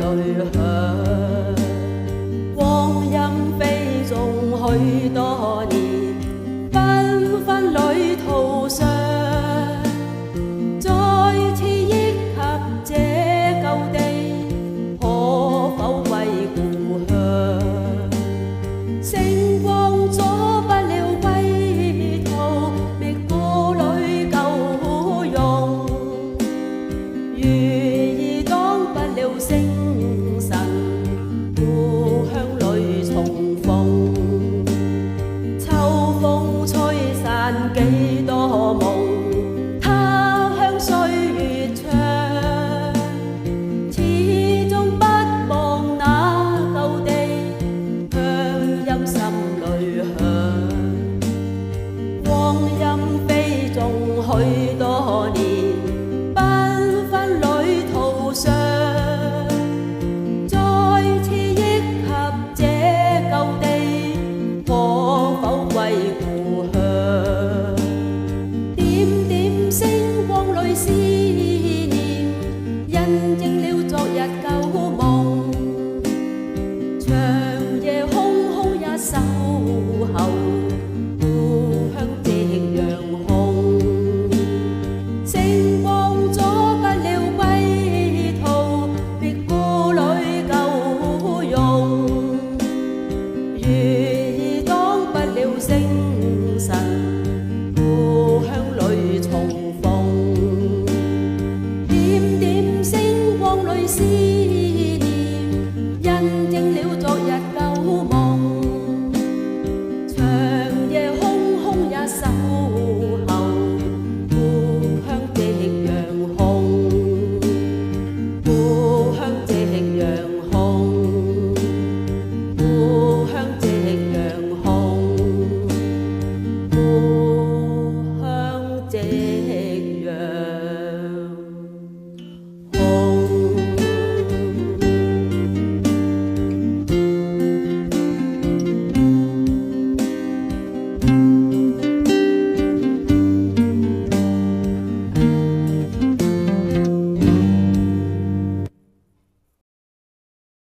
淚響。光陰飛縱許多年，繽紛旅途上，再次憶及這舊地，可否歸故鄉？星光阻不了歸途，覓故裡舊容，月兒擋不了星辰，故鄉裡重逢。秋風吹散幾多夢，他鄉歲月長，始終不忘那舊地，鄉音心裡響。光陰飛縱許多年，繽紛旅途上，再次憶及這舊地，可否歸故鄉？點點星光裡思念，印證了昨日舊夢。長夜空空也守候，故鄉夕陽紅。星光阻不了歸途，覓故裡舊容，月兒擋不了星辰，故鄉裡重逢。點點星光裡思